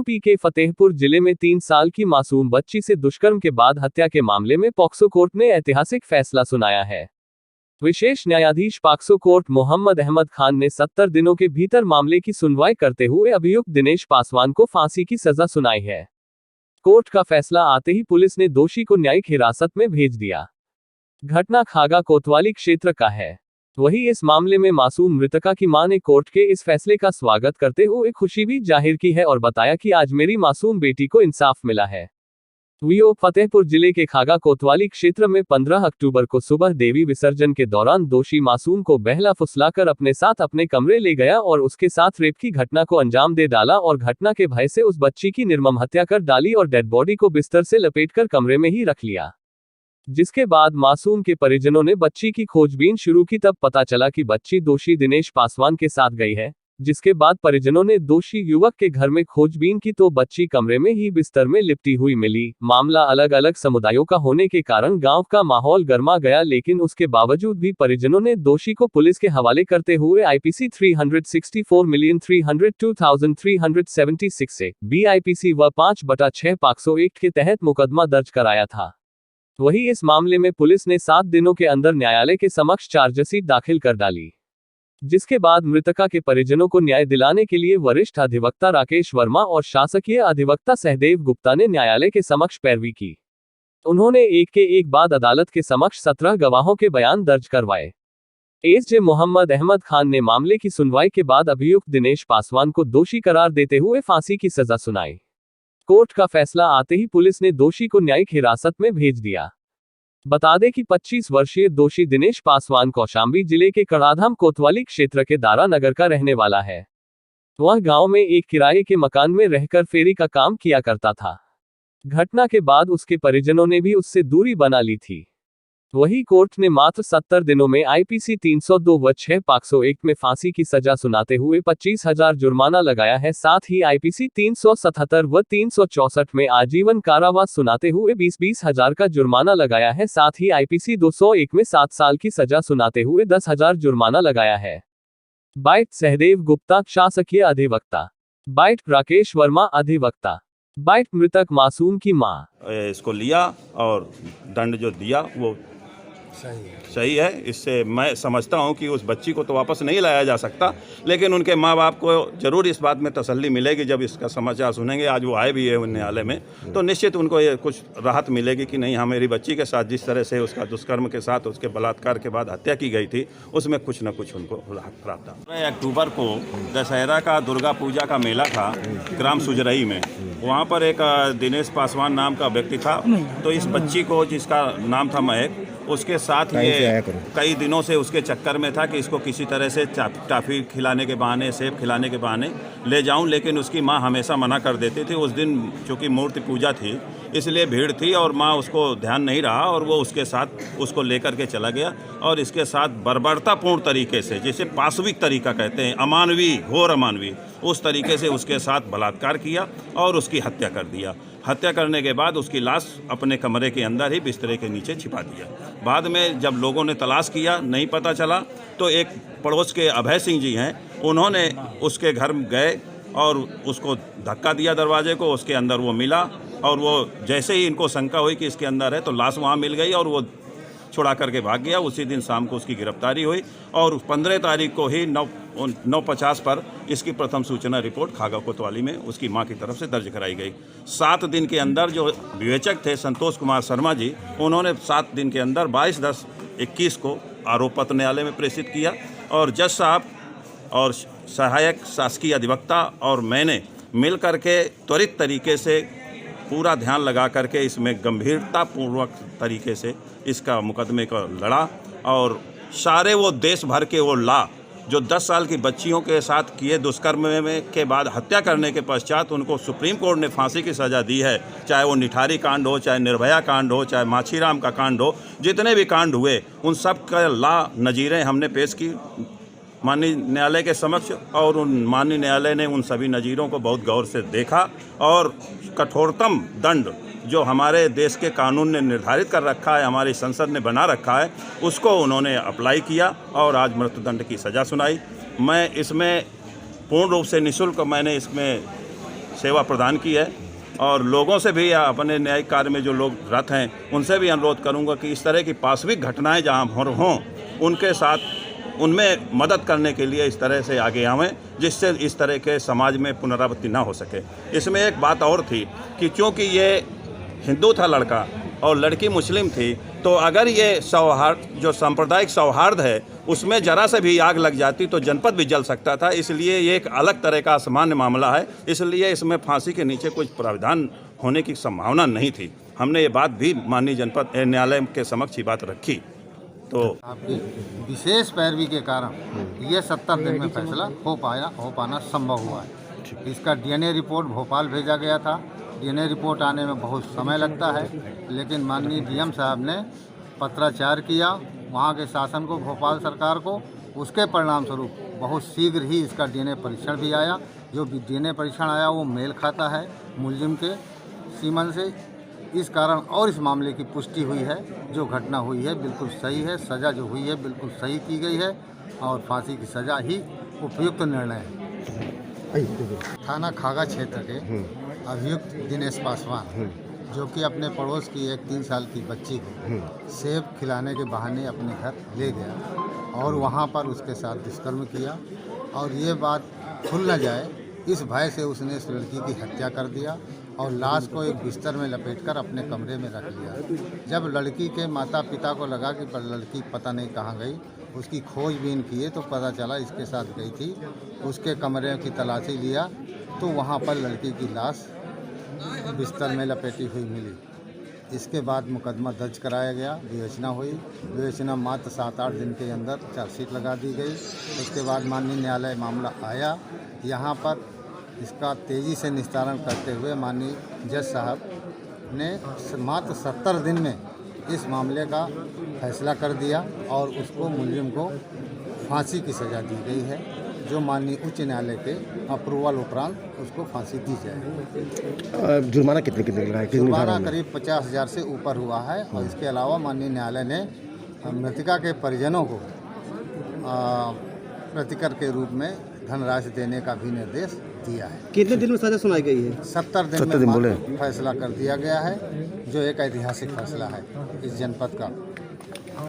UP के फतेहपुर जिले में 3 साल की मासूम बच्ची से दुष्कर्म के बाद हत्या के मामले में पॉक्सो कोर्ट ने ऐतिहासिक फैसला सुनाया है। विशेष न्यायाधीश पॉक्सो कोर्ट मोहम्मद अहमद खान ने 70 दिनों के भीतर मामले की सुनवाई करते हुए अभियुक्त दिनेश पासवान को फांसी की सजा सुनाई है। कोर्ट का फैसला आते ही पुलिस ने दोषी को न्यायिक हिरासत में भेज दिया। घटना खागा कोतवाली क्षेत्र का है। वहीं इस मामले में मासूम मृतका की मां ने कोर्ट के इस फैसले का स्वागत करते हुए खुशी भी जाहिर की है और बताया कि आज मेरी मासूम बेटी को इंसाफ मिला है। फतेहपुर जिले के खागा कोतवाली क्षेत्र में 15 अक्टूबर को सुबह देवी विसर्जन के दौरान दोषी मासूम को बहला फुसलाकर अपने साथ अपने कमरे ले गया और उसके साथ रेप की घटना को अंजाम दे डाला और घटना के भय से उस बच्ची की निर्मम हत्या कर डाली और डेड बॉडी को बिस्तर से लपेटकर कमरे में ही रख लिया। जिसके बाद मासूम के परिजनों ने बच्ची की खोजबीन शुरू की। तब पता चला कि बच्ची दोषी दिनेश पासवान के साथ गई है। जिसके बाद परिजनों ने दोषी युवक के घर में खोजबीन की तो बच्ची कमरे में ही बिस्तर में लिपटी हुई मिली। मामला अलग अलग समुदायों का होने के कारण गांव का माहौल गर्मा गया, लेकिन उसके बावजूद भी परिजनों ने दोषी को पुलिस के हवाले करते हुए IPC 364,302,376 से BIPC व 5/6 पॉक्सो एक्ट के तहत मुकदमा दर्ज कराया था। वहीं इस मामले में पुलिस ने 7 दिनों के अंदर न्यायालय के समक्ष चार्जशीट दाखिल कर डाली। जिसके बाद मृतका के परिजनों को न्याय दिलाने के लिए वरिष्ठ अधिवक्ता राकेश वर्मा और शासकीय अधिवक्ता सहदेव गुप्ता ने न्यायालय के समक्ष पैरवी की। उन्होंने एक के एक बाद अदालत के समक्ष 17 गवाहों के बयान दर्ज करवाए। एसजे मोहम्मद अहमद खान ने मामले की सुनवाई के बाद अभियुक्त दिनेश पासवान को दोषी करार देते हुए फांसी की सजा सुनाई। कोर्ट का फैसला आते ही पुलिस ने दोषी को न्यायिक हिरासत में भेज दिया। बता दें कि 25 वर्षीय दोषी दिनेश पासवान कौशाम्बी जिले के कड़ाधाम कोतवाली क्षेत्र के दारा नगर का रहने वाला है। वह गांव में एक किराए के मकान में रहकर फेरी का काम किया करता था। घटना के बाद उसके परिजनों ने भी उससे दूरी बना ली थी। वही कोर्ट ने मात्र 70 दिनों में IPC 302 व 6 पॉक्सो एक्ट में फांसी की सजा सुनाते हुए 25,000 जुर्माना लगाया है। साथ ही IPC 377 व 364 में आजीवन कारावास सुनाते हुए 20,000 का जुर्माना लगाया है। साथ ही IPC 201 में 7 साल की सजा सुनाते हुए 10,000 जुर्माना लगाया है। बाइट सहदेव गुप्ता, शासकीय अधिवक्ता। बाइट राकेश वर्मा, अधिवक्ता। बाइट मृतक मासूम की मां। इसको लिया और दंड जो दिया वो सही है। इससे मैं समझता हूं कि उस बच्ची को तो वापस नहीं लाया जा सकता, लेकिन उनके माँ बाप को जरूर इस बात में तसल्ली मिलेगी जब इसका समाचार सुनेंगे। आज वो आए भी है न्यायालय में, तो निश्चित उनको ये कुछ राहत मिलेगी कि नहीं, हाँ, मेरी बच्ची के साथ जिस तरह से उसका दुष्कर्म के साथ उसके बलात्कार के बाद हत्या की गई थी, उसमें कुछ न कुछ उनको राहत प्राप्त था। 15 अक्टूबर को दशहरा का दुर्गा पूजा का मेला था ग्राम सुजरई में। वहाँ पर एक दिनेश पासवान नाम का व्यक्ति था। तो इस बच्ची को, जिसका नाम था महक, उसके साथ ये कई दिनों से उसके चक्कर में था कि इसको किसी तरह से टॉफी खिलाने के बहाने, सेब खिलाने के बहाने ले जाऊं, लेकिन उसकी मां हमेशा मना कर देती थी। उस दिन चूँकि मूर्ति पूजा थी, इसलिए भीड़ थी और मां उसको ध्यान नहीं रहा और वो उसके साथ उसको लेकर के चला गया और इसके साथ बर्बरतापूर्ण तरीके से, जिसे पाशविक तरीका कहते हैं, अमानवीय, घोर अमानवीय, उस तरीके से उसके साथ बलात्कार किया और उसकी हत्या कर दिया। हत्या करने के बाद उसकी लाश अपने कमरे के अंदर ही बिस्तरे के नीचे छिपा दिया। बाद में जब लोगों ने तलाश किया, नहीं पता चला, तो एक पड़ोस के अभय सिंह जी हैं, उन्होंने उसके घर गए और उसको धक्का दिया दरवाजे को। उसके अंदर वो मिला और वो जैसे ही इनको शंका हुई कि इसके अंदर है, तो लाश वहाँ मिल गई और वो छुड़ा करके भाग गया। उसी दिन शाम को उसकी गिरफ्तारी हुई और 15 तारीख को ही 9:50 पर इसकी प्रथम सूचना रिपोर्ट खागा कोतवाली में उसकी मां की तरफ से दर्ज कराई गई। 7 दिन के अंदर जो विवेचक थे संतोष कुमार शर्मा जी, उन्होंने 7 दिन के अंदर 22/10/21 को आरोप पत्र न्यायालय में प्रेषित किया और जज साहब और सहायक शासकीय अधिवक्ता और मैंने मिल करके त्वरित तरीके से पूरा ध्यान लगा करके इसमें गंभीरतापूर्वक तरीके से इसका मुकदमे को लड़ा और सारे वो देश भर के वो ला जो 10 साल की बच्चियों के साथ किए दुष्कर्म में के बाद हत्या करने के पश्चात उनको सुप्रीम कोर्ट ने फांसी की सज़ा दी है, चाहे वो निठारी कांड हो, चाहे निर्भया कांड हो, चाहे माछीराम का कांड हो, जितने भी कांड हुए उन सब का ला नज़ीरें हमने पेश की माननीय न्यायालय के समक्ष और उन माननीय न्यायालय ने उन सभी नज़ीरों को बहुत गौर से देखा और कठोरतम दंड जो हमारे देश के कानून ने निर्धारित कर रखा है, हमारी संसद ने बना रखा है, उसको उन्होंने अप्लाई किया और आज मृत्युदंड की सज़ा सुनाई। मैं इसमें पूर्ण रूप से निःशुल्क मैंने इसमें सेवा प्रदान की है। और लोगों से भी या अपने न्यायिक कार्य में जो लोग रत हैं उनसे भी अनुरोध करूंगा कि इस तरह की पाशविक घटनाएं जहां हों उनके साथ उनमें मदद करने के लिए इस तरह से आगे आवें, जिससे इस तरह के समाज में पुनरावृत्ति ना हो सके। इसमें एक बात और थी कि चूँकि ये हिंदू था लड़का और लड़की मुस्लिम थी, तो अगर ये सौहार्द जो सांप्रदायिक सौहार्द है उसमें जरा से भी आग लग जाती तो जनपद भी जल सकता था। इसलिए ये एक अलग तरह का सामान्य मामला है, इसलिए इसमें फांसी के नीचे कुछ प्रावधान होने की संभावना नहीं थी। हमने ये बात भी माननीय जनपद न्यायालय के समक्ष ही बात रखी। तो आपकी विशेष पैरवी के कारण ये 70 दिन में फैसला हो पाना संभव हुआ है। इसका डीएनए रिपोर्ट भोपाल भेजा गया था। डीएनए रिपोर्ट आने में बहुत समय लगता है, लेकिन माननीय डीएम साहब ने पत्राचार किया वहाँ के शासन को, भोपाल सरकार को। उसके परिणाम स्वरूप बहुत शीघ्र ही इसका डीएनए परीक्षण भी आया। जो डीएनए परीक्षण आया वो मेल खाता है मुलजिम के सीमन से। इस कारण और इस मामले की पुष्टि हुई है। जो घटना हुई है बिल्कुल सही है, सज़ा जो हुई है बिल्कुल सही की गई है और फांसी की सज़ा ही उपयुक्त निर्णय है। थाना खागा क्षेत्र के अभियुक्त दिनेश पासवान, जो कि अपने पड़ोस की एक 3 साल की बच्ची को सेब खिलाने के बहाने अपने घर ले गया और वहां पर उसके साथ दुष्कर्म किया। और ये बात खुल न जाए इस भय से उसने इस लड़की की हत्या कर दिया और लाश को एक बिस्तर में लपेटकर अपने कमरे में रख लिया। जब लड़की के माता पिता को लगा कि लड़की पता नहीं कहाँ गई, उसकी खोजबीन किए तो पता चला इसके साथ गई थी। उसके कमरे की तलाशी लिया तो वहाँ पर लड़की की लाश बिस्तर में लपेटी हुई मिली। इसके बाद मुकदमा दर्ज कराया गया, विवेचना हुई। विवेचना मात्र 7-8 दिन के अंदर चार्जशीट लगा दी गई। उसके बाद माननीय न्यायालय मामला आया। यहाँ पर इसका तेज़ी से निस्तारण करते हुए माननीय जज साहब ने मात्र 70 दिन में इस मामले का फैसला कर दिया और उसको मुलजिम को फांसी की सज़ा दी गई है, जो माननीय उच्च न्यायालय के अप्रूवल उपरांत उसको फांसी दी जाएगी। जुर्माना कितने लगा है? जुर्माना करीब 50,000 से ऊपर हुआ है। और इसके अलावा माननीय न्यायालय ने मृतका के परिजनों को प्रतिकर के रूप में धनराशि देने का भी निर्देश दिया है। कितने दिन में सजा सुनाई गई है? 70 दिन में फैसला कर दिया गया है, जो एक ऐतिहासिक फैसला है इस जनपद का।